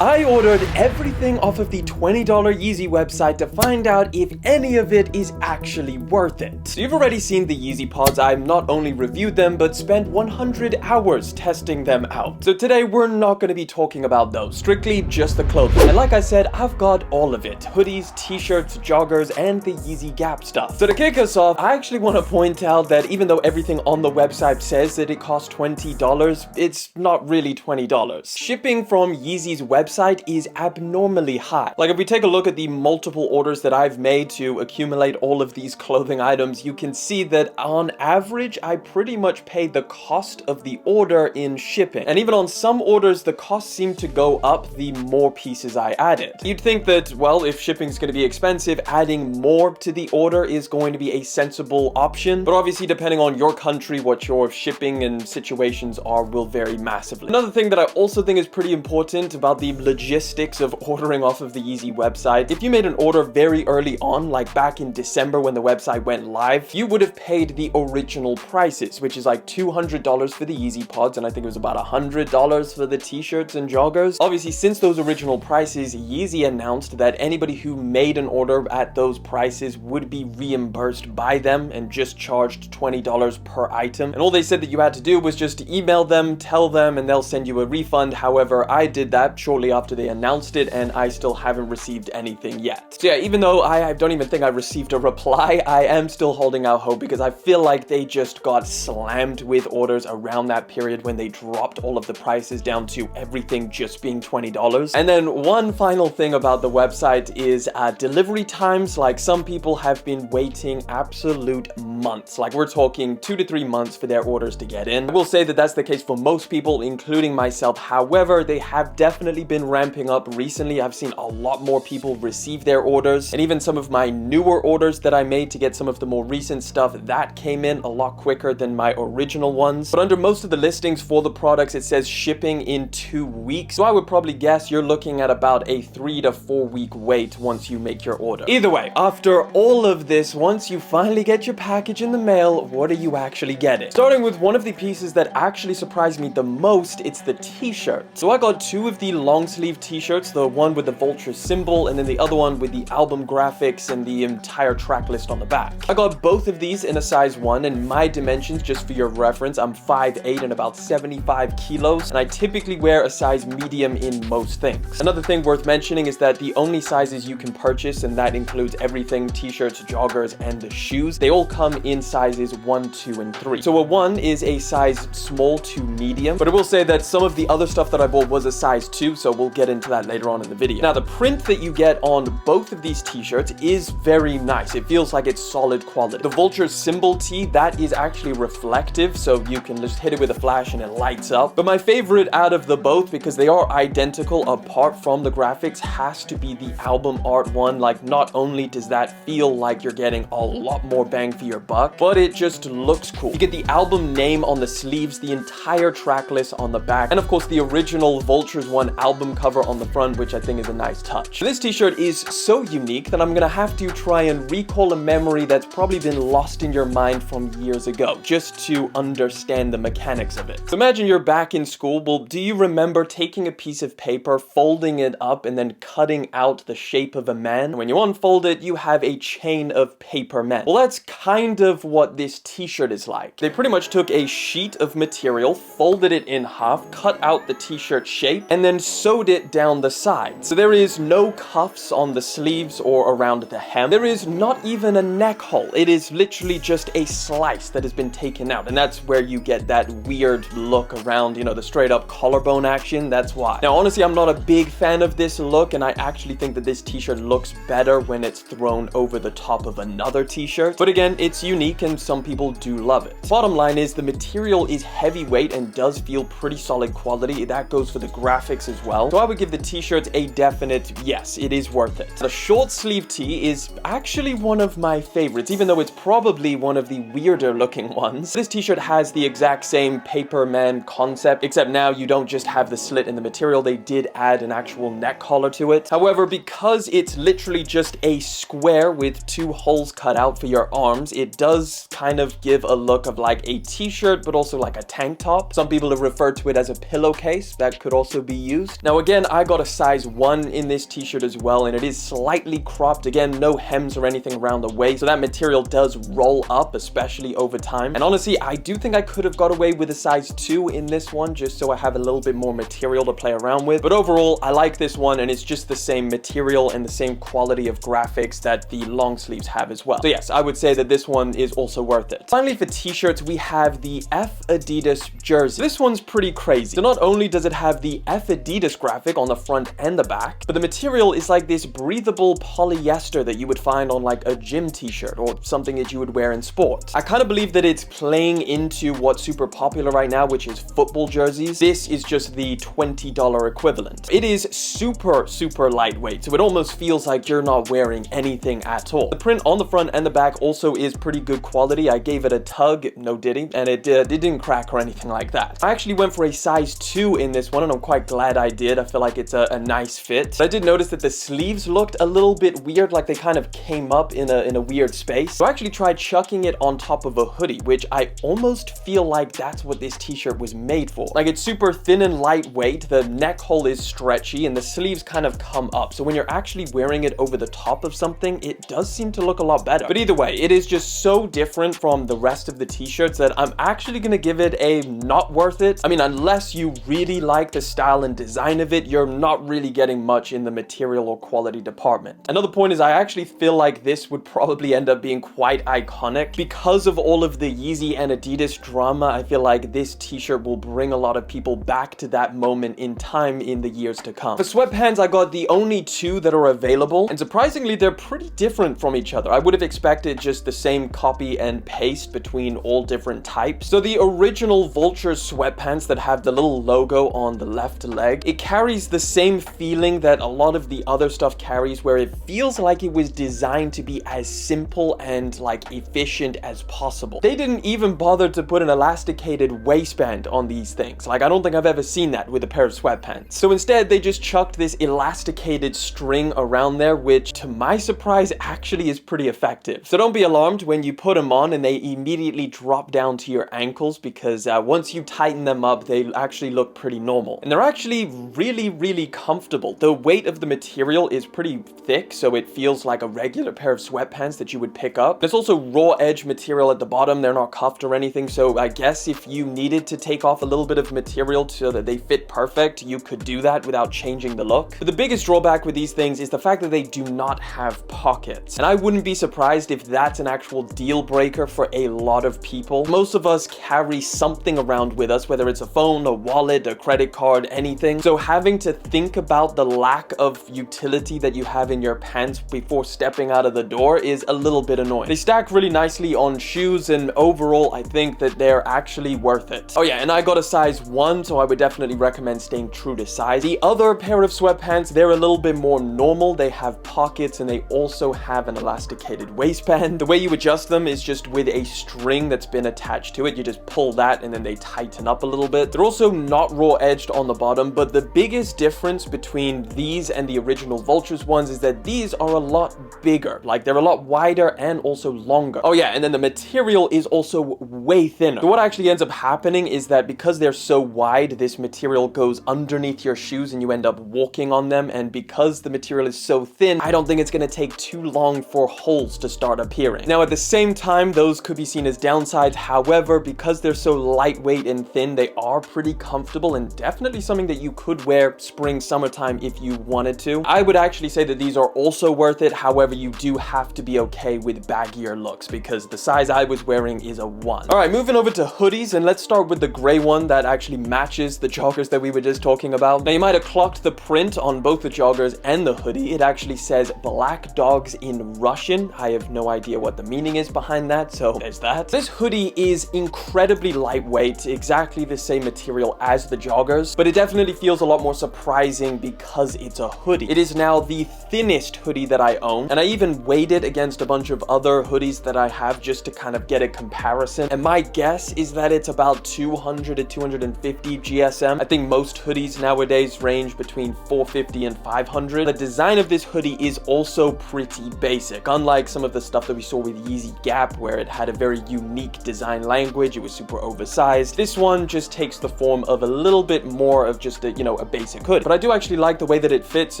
I ordered everything off of the $20 Yeezy website to find out if any of it is actually worth it. So you've already seen the Yeezy pods. I've not only reviewed them, but spent 100 hours testing them out. So today we're not going to be talking about those, strictly just the clothing. And like I said, I've got all of it. Hoodies, t-shirts, joggers, and the Yeezy Gap stuff. So to kick us off, I actually want to point out that even though everything on the website says that it costs $20, it's not really $20. Shipping from Yeezy's website is abnormally high. Like if we take a look at the multiple orders that I've made to accumulate all of these clothing items, you can see that on average, I pretty much paid the cost of the order in shipping. And even on some orders, the cost seemed to go up the more pieces I added. You'd think that, well, if shipping's going to be expensive, adding more to the order is going to be a sensible option. But obviously, depending on your country, what your shipping and situations are will vary massively. Another thing that I also think is pretty important about the logistics of ordering off of the Yeezy website, if you made an order very early on, like back in December when the website went live, you would have paid the original prices, which is like $200 for the Yeezy pods, and I think it was about $100 for the t-shirts and joggers. Obviously, since those original prices, Yeezy announced that anybody who made an order at those prices would be reimbursed by them and just charged $20 per item. And all they said that you had to do was just email them, tell them, and they'll send you a refund. However, I did that shortly after they announced it, and I still haven't received anything yet. So yeah, even though I don't even think I received a reply, I am still holding out hope because I feel like they just got slammed with orders around that period when they dropped all of the prices down to everything just being $20. And then one final thing about the website is delivery times. Like some people have been waiting absolute months. Like we're talking 2 to 3 months for their orders to get in. I will say that that's the case for most people, including myself. However, they have definitely been ramping up recently. I've seen a lot more people receive their orders, and even some of my newer orders that I made to get some of the more recent stuff, that came in a lot quicker than my original ones. But under most of the listings for the products, it says shipping in 2 weeks. So I would probably guess you're looking at about a 3 to 4 week wait once you make your order. Either way, after all of this, once you finally get your package in the mail, what are you actually getting? Starting with one of the pieces that actually surprised me the most, it's the t-shirt. So I got 2 of the long sleeve t-shirts, the one with the vulture symbol and then the other one with the album graphics and the entire track list on the back. I got both of these in a size 1, and my dimensions, just for your reference, I'm 5'8" and about 75 kilos, and I typically wear a size medium in most things. Another thing worth mentioning is that the only sizes you can purchase, and that includes everything, t-shirts, joggers, and the shoes, they all come in sizes 1, 2, and 3. So a 1 is a size small to medium, but I will say that some of the other stuff that I bought was a size 2, so we'll get into that later on in the video. Now, the print that you get on both of these t-shirts is very nice. It feels like it's solid quality. The vulture symbol tee, that is actually reflective, so you can just hit it with a flash and it lights up. But my favorite out of the both, because they are identical apart from the graphics, has to be the album art one. Like, not only does that feel like you're getting a lot more bang for your buck, but it just looks cool. You get the album name on the sleeves, the entire track list on the back, and of course the original Vultures one album cover on the front, which I think is a nice touch. This t-shirt is so unique that I'm gonna have to try and recall a memory that's probably been lost in your mind from years ago, just to understand the mechanics of it. So imagine you're back in school. Well, do you remember taking a piece of paper, folding it up, and then cutting out the shape of a man? When you unfold it, you have a chain of paper men. Well, that's kind of what this t-shirt is like. They pretty much took a sheet of material, folded it in half, cut out the t-shirt shape, and then sewed it down the side. So there is no cuffs on the sleeves or around the hem. There is not even a neck hole. It is literally just a slice that has been taken out, and that's where you get that weird look around, you know, the straight up collarbone action. That's why. Now, honestly, I'm not a big fan of this look, and I actually think that this t-shirt looks better when it's thrown over the top of another t-shirt. But again, it's unique and some people do love it. Bottom line is the material is heavyweight and does feel pretty solid quality. That goes for the graphics as well. So I would give the t-shirt a definite yes, it is worth it. The short sleeve tee is actually one of my favorites, even though it's probably one of the weirder looking ones. This t-shirt has the exact same paper man concept, except now you don't just have the slit in the material. They did add an actual neck collar to it. However, because it's literally just a square with 2 holes cut out for your arms, it does kind of give a look of like a t-shirt, but also like a tank top. Some people have referred to it as a pillowcase that could also be used. Now again, I got a size 1 in this t-shirt as well, and it is slightly cropped. Again, no hems or anything around the waist, so that material does roll up, especially over time. And honestly, I do think I could have got away with a size 2 in this one, just so I have a little bit more material to play around with. But overall, I like this one, and it's just the same material and the same quality of graphics that the long sleeves have as well. So yes, I would say that this one is also worth it. Finally, for t-shirts, we have the F Adidas jersey. This one's pretty crazy. So not only does it have the F Adidas graphic on the front and the back, but the material is like this breathable polyester that you would find on like a gym t-shirt or something that you would wear in sports. I kind of believe that it's playing into what's super popular right now, which is football jerseys. This is just the $20 equivalent. It is super, super lightweight, so it almost feels like you're not wearing anything at all. The print on the front and the back also is pretty good quality. I gave it a tug, no diddy, and it didn't crack or anything like that. I actually went for a size 2 in this one, and I'm quite glad I did. I feel like it's a nice fit. But I did notice that the sleeves looked a little bit weird, like they kind of came up in a weird space. So I actually tried chucking it on top of a hoodie, which I almost feel like that's what this t-shirt was made for. Like, it's super thin and lightweight, the neck hole is stretchy, and the sleeves kind of come up. So when you're actually wearing it over the top of something, it does seem to look a lot better. But either way, it is just so different from the rest of the t-shirts that I'm actually gonna give it a not worth it. I mean, unless you really like the style and design of it, you're not really getting much in the material or quality department. Another point is I actually feel like this would probably end up being quite iconic. Because of all of the Yeezy and Adidas drama, I feel like this t-shirt will bring a lot of people back to that moment in time in the years to come. For sweatpants, I got the only 2 that are available, and surprisingly, they're pretty different from each other. I would have expected just the same copy and paste between all different types. So the original Vulture sweatpants that have the little logo on the left leg, it carries the same feeling that a lot of the other stuff carries, where it feels like it was designed to be as simple and like efficient as possible. They didn't even bother to put an elasticated waistband on these things. Like, I don't think I've ever seen that with a pair of sweatpants. So instead, they just chucked this elasticated string around there, which to my surprise actually is pretty effective. So don't be alarmed when you put them on and they immediately drop down to your ankles, because once you tighten them up, they actually look pretty normal. And they're actually really, really comfortable. The weight of the material is pretty thick, so it feels like a regular pair of sweatpants that you would pick up. There's also raw edge material at the bottom. They're not cuffed or anything, so I guess if you needed to take off a little bit of material so that they fit perfect, you could do that without changing the look. But the biggest drawback with these things is the fact that they do not have pockets. And I wouldn't be surprised if that's an actual deal breaker for a lot of people. Most of us carry something around with us, whether it's a phone, a wallet, a credit card, anything. So having to think about the lack of utility that you have in your pants before stepping out of the door is a little bit annoying. They stack really nicely on shoes, and overall, I think that they're actually worth it. Oh yeah, and I got a size 1, so I would definitely recommend staying true to size. The other pair of sweatpants, they're a little bit more normal. They have pockets, and they also have an elasticated waistband. The way you adjust them is just with a string that's been attached to it. You just pull that, and then they tighten up a little bit. They're also not raw edged on the bottom, but the biggest difference between these and the original Vultures ones is that these are a lot bigger. Like, they're a lot wider and also longer. Oh yeah, and then the material is also way thinner. So what actually ends up happening is that because they're so wide, this material goes underneath your shoes and you end up walking on them. And because the material is so thin, I don't think it's going to take too long for holes to start appearing. Now, at the same time, those could be seen as downsides. However, because they're so lightweight and thin, they are pretty comfortable and definitely something that you could wear spring, summertime if you wanted to. I would actually say that these are also worth it. However, you do have to be okay with baggier looks, because the size I was wearing is a 1. All right, moving over to hoodies, and let's start with the gray one that actually matches the joggers that we were just talking about. Now, you might have clocked the print on both the joggers and the hoodie. It actually says Black Dogs in Russian. I have no idea what the meaning is behind that, so there's that. This hoodie is incredibly lightweight, exactly the same material as the joggers, but it definitely feels a lot more surprising because it's a hoodie. It is now the thinnest hoodie that I own, and I even weighed it against a bunch of other hoodies that I have just to kind of get a comparison, and my guess is that it's about 200 to 250 GSM. I think most hoodies nowadays range between 450 and 500. The design of this hoodie is also pretty basic, unlike some of the stuff that we saw with Yeezy Gap, where it had a very unique design language. It was super oversized. This one just takes the form of a little bit more of just a, a basic hoodie. But I do actually like the way that it fits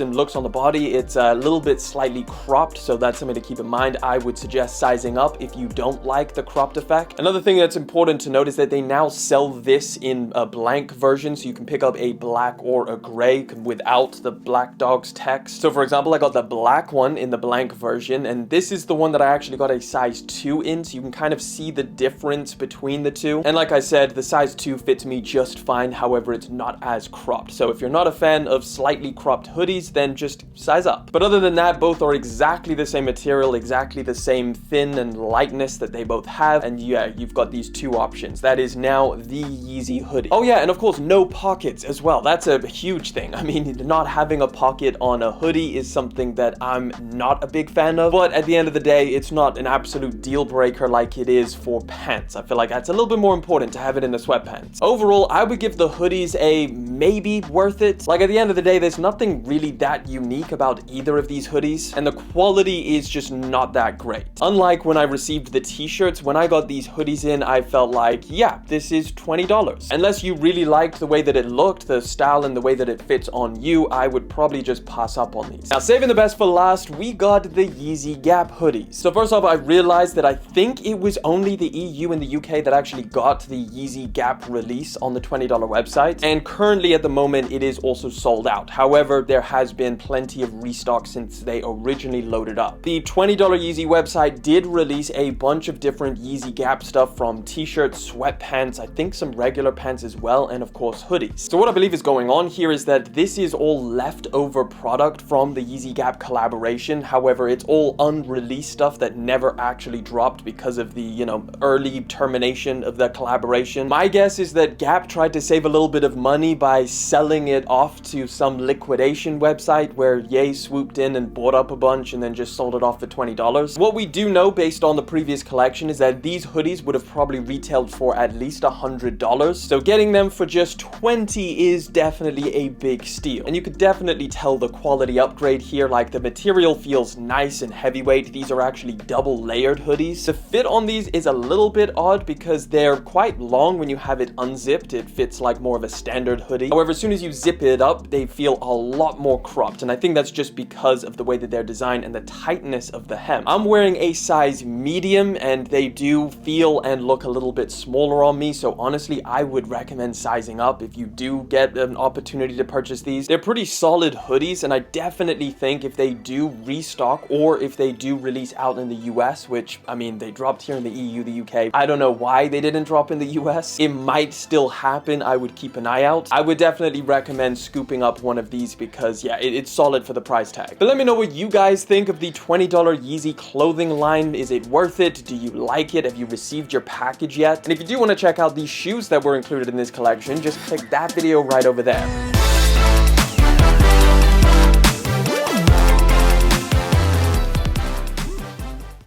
and looks on the body. It's a little bit slightly cropped, so that's something to keep in mind. I would suggest sizing up if you don't like the cropped effect. Another thing that's important to note is that they now sell this in a blank version, so you can pick up a black or a gray without the Black Dog's text. So for example, I got the black one in the blank version, and this is the one that I actually got a size 2 in, so you can kind of see the difference between the two. And like I said, the size 2 fits me just fine, however, it's not as cropped. So if you're not a fan of slightly cropped hoodies, then just size up. But other than that, both are exactly the same material, exactly the same thin and lightness that they both have, and yeah, you've got these two options. That is now the Yeezy hoodie. Oh yeah, and of course, no pockets as well. That's a huge thing. I mean, not having a pocket on a hoodie is something that I'm not a big fan of, but at the end of the day, it's not an absolute deal breaker like it is for pants. I feel like that's a little bit more important to have it in the sweatpants. Overall, I would give the hoodies a maybe worth it. Like at the end of the day, there's nothing really that unique about either of these hoodies, and the quality is just not that great. Unlike when I received the t-shirts, when I got these hoodies in, I felt like, yeah, this is $20. Unless you really liked the way that it looked, the style and the way that it fits on you, I would probably just pass up on these. Now, saving the best for last, we got the Yeezy Gap hoodies. So first off, I realized that I think it was only the EU and the UK that actually got the Yeezy Gap release on the $20 website, and currently at the moment it is also sold out. However, there has been plenty of restock since they originally loaded up. The $20 Yeezy website did release a bunch of different Yeezy Gap stuff, from t-shirts, sweatpants, I think some regular pants as well, and of course hoodies. So what I believe is going on here is that this is all leftover product from the Yeezy Gap collaboration. However, it's all unreleased stuff that never actually dropped because of the, you know, early termination of the collaboration. My guess is that Gap tried to save a little bit of money by selling it off to some liquidation website where Ye swooped in and bought up a bunch and then just sold it off for $20. What we do know based on the previous collection is that these hoodies would have probably retailed for at least $100. So getting them for just $20 is definitely a big steal. And you could definitely tell the quality upgrade here. Like, the material feels nice and heavyweight. These are actually double layered hoodies. The fit on these is a little bit odd because they're quite long. When you have it unzipped, it fits like more of a standard hoodie. However, as soon as you zip it up, they feel a lot more cropped. And I think that's just because of the way that they're designed and the tightness of the hem. I'm wearing a size medium and they do feel and look a little bit smaller on me. So honestly, I would recommend sizing up if you do get an opportunity to purchase these. They're pretty solid hoodies, and I definitely think if they do restock or if they do release out in the US, which, I mean, they dropped here in the EU, the UK. I don't know why they didn't drop in the US. It might still happen. I would keep an eye out. I would definitely recommend scooping up one of these because, yeah, it's solid for the price tag. But let me know what you guys think of the $20 Yeezy Clothing line. Is it worth it? Do you like it? Have you received your package yet? And if you do want to check out these shoes that were included in this collection, just click that video right over there.